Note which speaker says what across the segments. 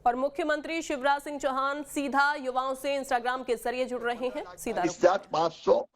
Speaker 1: और मुख्यमंत्री शिवराज सिंह चौहान सीधा युवाओं से इंस्टाग्राम के जरिए जुड़ रहे हैं। सीधा
Speaker 2: 500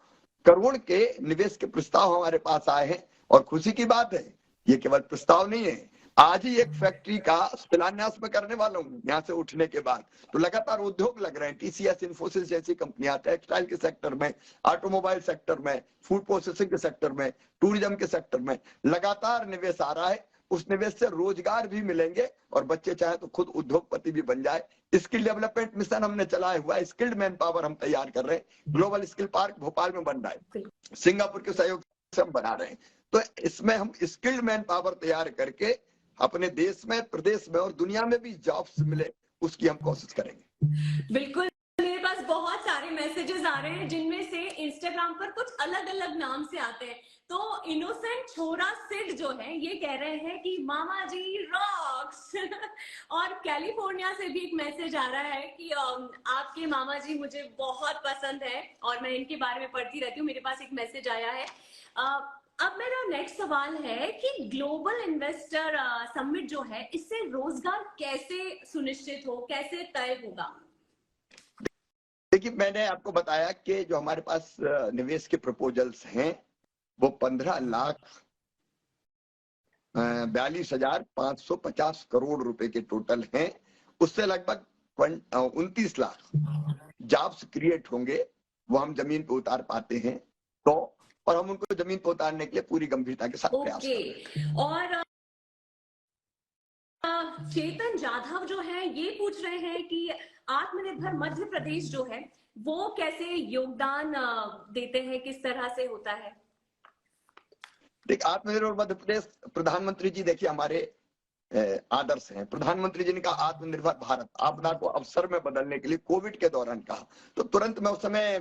Speaker 2: करोड़ के निवेश के प्रस्ताव हमारे पास आए हैं और खुशी की बात है, ये केवल प्रस्ताव नहीं है। आज ही एक फैक्ट्री का शिलान्यास में करने वाला हूँ यहाँ से उठने के बाद। तो लगातार उद्योग लग रहे हैं, टीसीएस, इन्फोसिस जैसी कंपनियां, टेक्सटाइल के सेक्टर में, ऑटोमोबाइल सेक्टर में, फूड प्रोसेसिंग के सेक्टर में, टूरिज्म के सेक्टर में लगातार निवेश आ रहा है। उस निवेश से रोजगार भी मिलेंगे और बच्चे चाहे तो खुद उद्योगपति भी बन जाए। स्किल डेवलपमेंट मिशन हमने चलाया हुआ है, स्किल्ड मैन पावर हम तैयार कर रहे हैं। ग्लोबल स्किल पार्क भोपाल में बन रहा है, सिंगापुर के सहयोग से हम बना रहे हैं। तो इसमें हम स्किल्ड मैन पावर तैयार करके अपने देश में, प्रदेश में और दुनिया में भी जॉब्स मिले, उसकी हम कोशिश करेंगे।
Speaker 3: बिल्कुल, मेरे पास बहुत सारे मैसेजेस आ रहे हैं जिनमें से इंस्टाग्राम पर कुछ अलग अलग नाम से आते हैं। तो इनोसेंट छोरा सिड जो है ये कह रहे हैं कि मामा जी रॉक्स और कैलिफोर्निया से भी एक मैसेज आ रहा है कि आपके मामा जी मुझे बहुत पसंद है और मैं इनके बारे में पढ़ती रहती हूँ। मेरे पास एक मैसेज आया है। अब मेरा नेक्स्ट सवाल है कि ग्लोबल इन्वेस्टर समिट जो है इससे रोजगार कैसे सुनिश्चित हो, कैसे तय होगा?
Speaker 2: देखिए, मैंने आपको बताया कि जो हमारे पास निवेश के प्रपोजल्स हैं वो 15,42,550 करोड़ रुपए के टोटल हैं। उससे लगभग 29 लाख जॉब्स क्रिएट होंगे, वो हम जमीन पे उतार पाते हैं तो, और हम उनको जमीन पर उतारने के लिए पूरी गंभीरता के साथ प्रयास कर रहे हैं।
Speaker 3: और चेतन जाधव जो है ये पूछ रहे हैं कि आत्मनिर्भर मध्य प्रदेश जो है वो कैसे योगदान देते हैं, किस तरह से होता है?
Speaker 2: देखिए, आत्मनिर्भर मध्य प्रदेश, प्रधानमंत्री जी देखिए हमारे आदर्श हैं। प्रधानमंत्री जी ने कहा आत्मनिर्भर भारत, आपदा को अवसर में बदलने के लिए कोविड के दौरान कहा। तो तुरंत मैं उस समय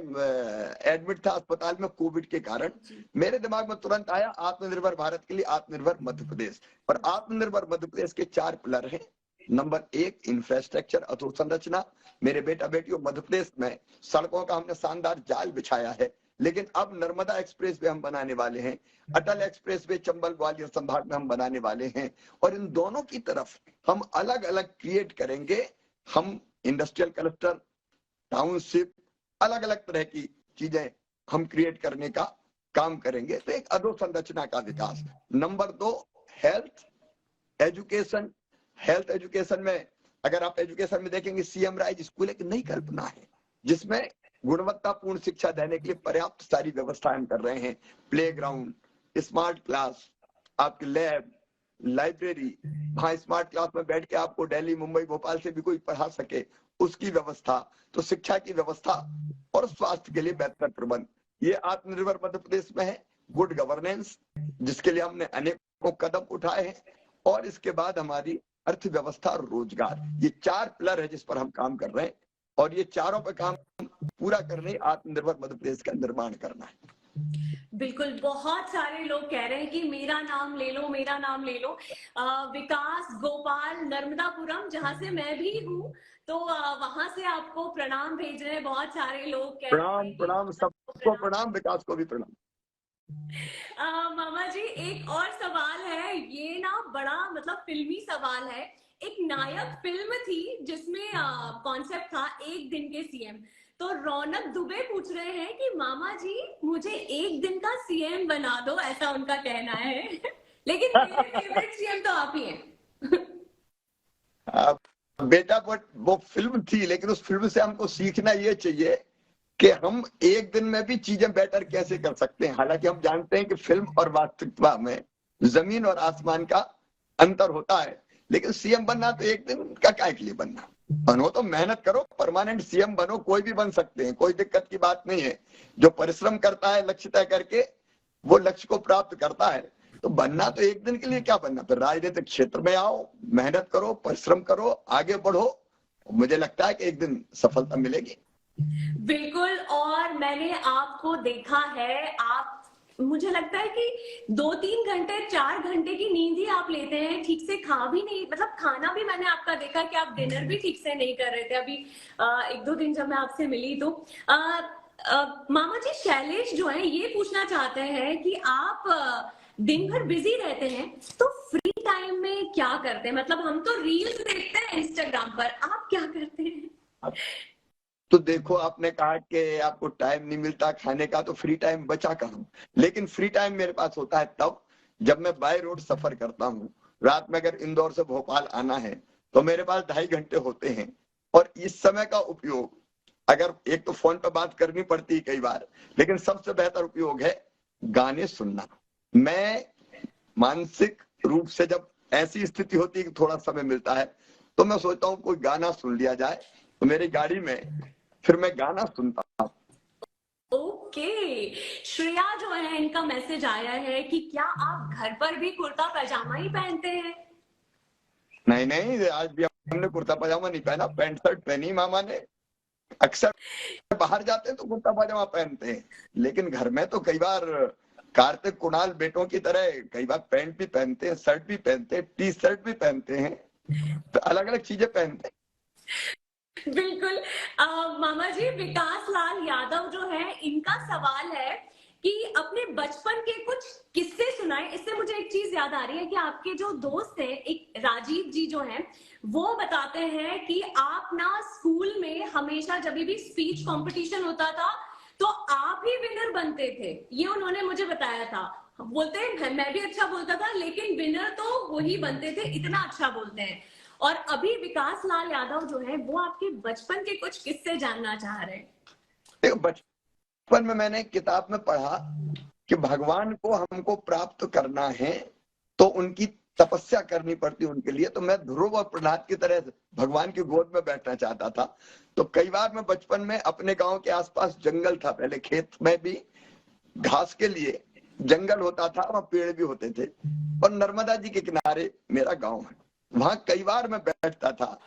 Speaker 2: एडमिट था अस्पताल में कोविड के कारण। मेरे दिमाग में तुरंत आया आत्मनिर्भर भारत के लिए आत्मनिर्भर मध्य प्रदेश। और आत्मनिर्भर मध्य प्रदेश के 4 पिलर हैं। नंबर 1 इंफ्रास्ट्रक्चर, अधोसंरचना। मेरे बेटा बेटियों, मध्य प्रदेश में सड़कों का हमने शानदार जाल बिछाया है, लेकिन अब नर्मदा एक्सप्रेस वे हम बनाने वाले हैं, अटल एक्सप्रेस वे चंबल ग्वालियर संभाग में हम बनाने वाले हैं। और इन दोनों की तरफ हम अलग अलग क्रिएट करेंगे। हम इंडस्ट्रियल क्लस्टर, टाउनशिप, अलग अलग तरह की चीजें हम क्रिएट करने का काम करेंगे। तो एक अधोसंरचना का विकास। Number 2 health education. Health education में अगर आप एजुकेशन में देखेंगे, सीएम राइज स्कूल एक नई कल्पना है जिसमें गुणवत्तापूर्ण शिक्षा देने के लिए पर्याप्त सारी व्यवस्थाएं हम कर रहे हैं। प्लेग्राउंड, स्मार्ट क्लास, आपके लैब, लाइब्रेरी, वहां स्मार्ट क्लास में बैठ के आपको दिल्ली, मुंबई, भोपाल से भी कोई पढ़ा सके, उसकी व्यवस्था। तो शिक्षा की व्यवस्था और स्वास्थ्य के लिए बेहतर प्रबंध, ये आत्मनिर्भर मध्य प्रदेश में है। गुड गवर्नेंस, जिसके लिए हमने अनेकों कदम उठाए हैं। और इसके बाद हमारी अर्थव्यवस्था और रोजगार, ये 4 पिलर है जिस पर हम काम कर रहे हैं। और ये चारों पे काम पूरा करने आत्मनिर्भर मध्य प्रदेश का निर्माण करना है।
Speaker 3: बिल्कुल, बहुत सारे लोग कह रहे हैं कि मेरा नाम ले लो, मेरा नाम ले लो। विकास गोपाल नर्मदापुरम, जहां से मैं भी हूँ, तो वहां से आपको प्रणाम भेज रहे हैं बहुत सारे लोग।
Speaker 2: प्रणाम प्रणाम, सबको प्रणाम, विकास को भी प्रणाम।
Speaker 3: मामा जी, एक और सवाल है, ये ना बड़ा मतलब फिल्मी सवाल है। एक नायक फिल्म थी जिसमें कॉन्सेप्ट था एक दिन के सीएम। तो रौनक दुबे पूछ रहे हैं कि मामा जी मुझे एक दिन का सीएम बना दो, ऐसा उनका कहना है। लेकिन मेरे फेवरेट सीएम तो आप ही हैं।
Speaker 2: बेटा, वो फिल्म थी, लेकिन उस फिल्म से हमको सीखना ये चाहिए कि हम एक दिन में भी चीजें बेटर कैसे कर सकते हैं। हालांकि हम जानते हैं कि फिल्म और वास्तविकता में जमीन और आसमान का अंतर होता है, लेकिन सीएम बनना तो एक दिन का काय के लिए बनना। बनो तो मेहनत करो, परमानेंट सीएम बनो, कोई भी बन सकते हैं, कोई दिक्कत की बात नहीं है। जो परिश्रम करता है लक्ष्य तय करके, वो लक्ष्य को प्राप्त करता है। तो बनना तो एक दिन के लिए क्या बनना, फिर राजनीतिक क्षेत्र में आओ, मेहनत करो, परिश्रम करो, आगे बढ़ो। मुझे लगता है कि एक दिन सफलता मिलेगी।
Speaker 3: बिल्कुल, और मैंने आपको देखा है, आप मुझे लगता है कि 2-3 घंटे 4 घंटे की नींद ही आप लेते हैं, ठीक से खा भी नहीं, मतलब खाना भी मैंने आपका देखा कि आप डिनर भी ठीक से नहीं कर रहे थे। अभी 1-2 दिन जब मैं आपसे मिली तो मामा जी शैलेश जो है ये पूछना चाहते हैं कि आप दिन भर बिजी रहते हैं, तो फ्री टाइम में क्या करते हैं? मतलब हम तो रील्स देखते हैं इंस्टाग्राम पर, आप क्या करते हैं?
Speaker 2: तो देखो, आपने कहा कि आपको टाइम नहीं मिलता खाने का, तो फ्री टाइम बचा कहाँ। लेकिन फ्री टाइम मेरे पास होता है तब जब मैं बाय रोड सफर करता हूँ। रात में अगर इंदौर से भोपाल आना है तो मेरे पास 2.5 घंटे होते हैं, और इस समय का उपयोग, अगर एक तो फोन पे बात करनी पड़ती है कई बार, लेकिन सबसे बेहतर उपयोग है गाने सुनना। मैं मानसिक रूप से जब ऐसी स्थिति होती है कि थोड़ा समय मिलता है, तो मैं सोचता हूँ कोई गाना सुन लिया जाए, तो मेरी गाड़ी में फिर मैं गाना सुनता हूँ।
Speaker 3: ओके, श्रेया जो है, इनका मैसेज आया है कि क्या आप घर पर भी कुर्ता पैजामा ही पहनते हैं?
Speaker 2: नहीं नहीं, आज भी हमने कुर्ता पजामा नहीं पहना, पैंट शर्ट पहनी मामा ने। अक्सर बाहर जाते हैं तो कुर्ता पजामा पहनते हैं, लेकिन घर में तो कई बार कार्तिक कुणाल बेटों की तरह कई बार पैंट भी पहनते हैं, शर्ट भी पहनते हैं, टी शर्ट भी पहनते हैं, तो अलग अलग चीजें पहनते हैं।
Speaker 3: बिल्कुल। मामा जी, विकास लाल यादव जो है, इनका सवाल है कि अपने बचपन के कुछ किस्से सुनाए। इससे मुझे एक चीज याद आ रही है कि आपके जो दोस्त हैं, एक राजीव जी जो हैं, वो बताते हैं कि आप ना स्कूल में हमेशा जब भी स्पीच कंपटीशन होता था तो आप ही विनर बनते थे, ये उन्होंने मुझे बताया था। बोलते हैं मैं भी अच्छा बोलता था, लेकिन विनर तो वही बनते थे, इतना अच्छा बोलते हैं। और अभी विकास लाल यादव जो है, वो आपके बचपन के कुछ किस्से जानना चाह रहे हैं।
Speaker 2: देखो, बचपन में मैंने किताब में पढ़ा कि भगवान को हमको प्राप्त करना है तो उनकी तपस्या करनी पड़ती उनके लिए। तो मैं ध्रुव और प्रहलाद की तरह भगवान की गोद में बैठना चाहता था। तो कई बार मैं बचपन में, अपने गांव के आसपास जंगल था, पहले खेत में भी घास के लिए जंगल होता था, वहां पेड़ भी होते थे, और नर्मदा जी के किनारे मेरा गांव है। वहां कई बार मैं बैठता था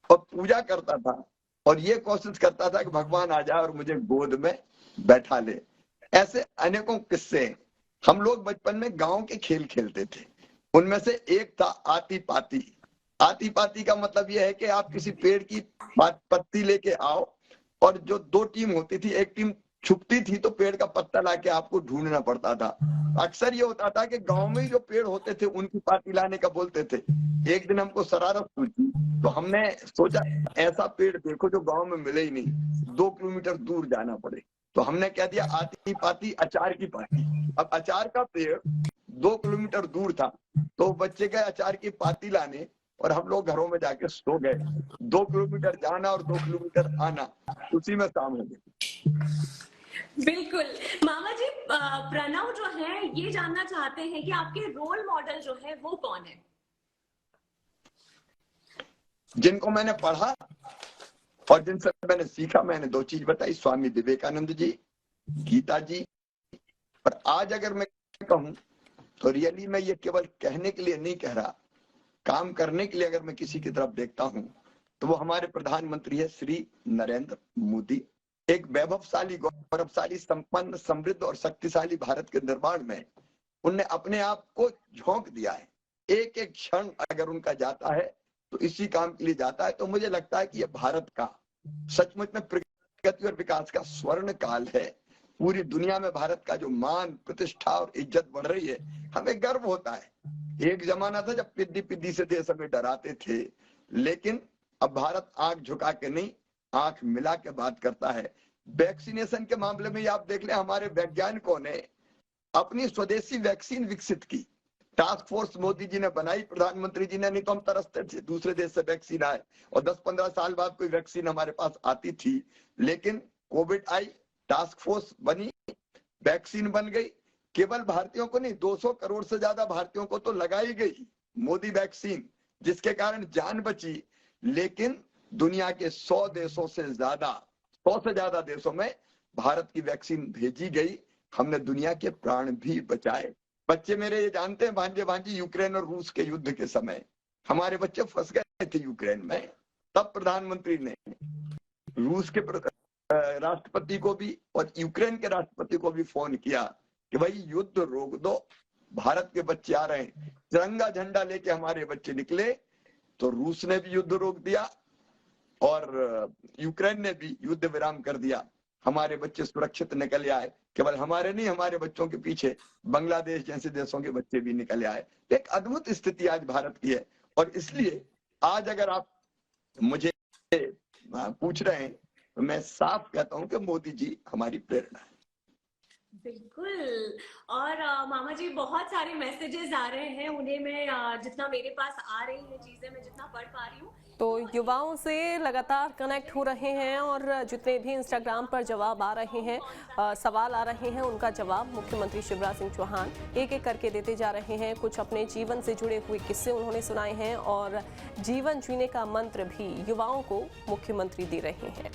Speaker 2: और पूजा करता था, और ये कोशिश करता था कि भगवान आ जाए और मुझे गोद में बैठा ले। ऐसे अनेकों किस्से हैं। हम लोग बचपन में गांव के खेल खेलते थे, उनमें से एक था आती पाती। आती पाती का मतलब यह है कि आप किसी पेड़ की पत्ती लेके आओ, और जो दो टीम होती थी, एक टीम छुपती थी तो पेड़ का पत्ता लाके आपको ढूंढना पड़ता था। अक्सर ये होता था कि गांव में ही जो पेड़ होते थे उनकी पाती लाने का बोलते थे। एक दिन हमको शरारत हुई थी, तो हमने सोचा ऐसा पेड़ देखो जो गांव में मिले ही नहीं, 2 किलोमीटर दूर जाना पड़े। तो हमने क्या दिया, आती पाती अचार की पाती। अब अचार का पेड़ 2 किलोमीटर दूर था, तो बच्चे गए अचार की पाती लाने, और हम लोग घरों में जाके सो गए। 2 किलोमीटर जाना और 2 किलोमीटर आना, उसी में शाम हो गई।
Speaker 3: बिल्कुल। मामा जी, प्रणव जो है, ये जानना चाहते हैं कि आपके रोल मॉडल जो है वो कौन है?
Speaker 2: जिनको मैंने पढ़ा और जिनसे मैंने सीखा, मैंने 2 चीज बताई, स्वामी विवेकानंद जी, गीता जी। और आज अगर मैं कहूं तो रियली मैं ये केवल कहने के लिए नहीं कह रहा, काम करने के लिए अगर मैं किसी की तरफ देखता हूं तो वो हमारे प्रधानमंत्री है श्री नरेंद्र मोदी। एक वैभवशाली, गौरवशाली, संपन्न, समृद्ध और शक्तिशाली भारत के निर्माण में उनने अपने आप को झोंक दिया है। एक एक क्षण अगर उनका जाता है तो इसी काम के लिए जाता है। तो मुझे लगता है कि ये भारत का सचमुच में प्रगति और विकास का स्वर्ण काल है। पूरी दुनिया में भारत का जो मान, प्रतिष्ठा और इज्जत बढ़ रही है, हमें गर्व होता है। एक जमाना था जब पिद्दी पिद्दी से देश हमें डराते थे, लेकिन अब भारत आंख झुका के नहीं, आंख मिला के बात करता है। वैक्सीनेशन के मामले में आप देख लें, हमारे वैज्ञानिकों ने अपनी स्वदेशी वैक्सीन विकसित की। टास्क फोर्स मोदी जी ने बनाई, प्रधानमंत्री जी ने, नहीं तो हम तरसते थे दूसरे देश से वैक्सीन आए, और 10-15 साल बाद कोई वैक्सीन हमारे पास आती थी। लेकिन कोविड आई, टास्क फोर्स बनी, वैक्सीन बन गई। केवल भारतीयों को नहीं, 200 करोड़ से ज्यादा भारतीयों को तो लगाई गई मोदी वैक्सीन, जिसके कारण जान बची। लेकिन दुनिया के 100 देशों से ज्यादा, 100 से ज्यादा देशों में भारत की वैक्सीन भेजी गई। हमने दुनिया के प्राण भी बचाए। बच्चे मेरे ये जानते हैं, भांजे भांजी, यूक्रेन और रूस के युद्ध के समय हमारे बच्चे फंस गए थे यूक्रेन में। तब प्रधानमंत्री ने रूस के राष्ट्रपति को भी और यूक्रेन के राष्ट्रपति को भी फोन किया कि भाई युद्ध रोक दो, भारत के बच्चे आ रहे हैं। तिरंगा झंडा लेके हमारे बच्चे निकले, तो रूस ने भी युद्ध रोक दिया और यूक्रेन ने भी युद्ध विराम कर दिया। हमारे बच्चे सुरक्षित निकल आए। केवल हमारे नहीं, हमारे बच्चों के पीछे बांग्लादेश जैसे देशों के बच्चे भी निकल आए। एक अद्भुत स्थिति आज भारत की है, और इसलिए आज अगर आप मुझे पूछ रहे हैं तो मैं साफ कहता हूं कि मोदी जी हमारी प्रेरणा है।
Speaker 3: बिल्कुल। और मामा जी, बहुत सारे मैसेजेस आ रहे हैं, उन्हें मैं जितना मेरे पास आ रही है चीजें, मैं जितना पढ़ पा रही हूँ,
Speaker 1: तो युवाओं से लगातार कनेक्ट हो रहे हैं और जितने भी इंस्टाग्राम पर जवाब आ रहे हैं, सवाल आ रहे हैं, उनका जवाब मुख्यमंत्री शिवराज सिंह चौहान एक एक करके देते जा रहे हैं। कुछ अपने जीवन से जुड़े हुए किस्से उन्होंने सुनाए हैं और जीवन जीने का मंत्र भी युवाओं को मुख्यमंत्री दे रहे हैं।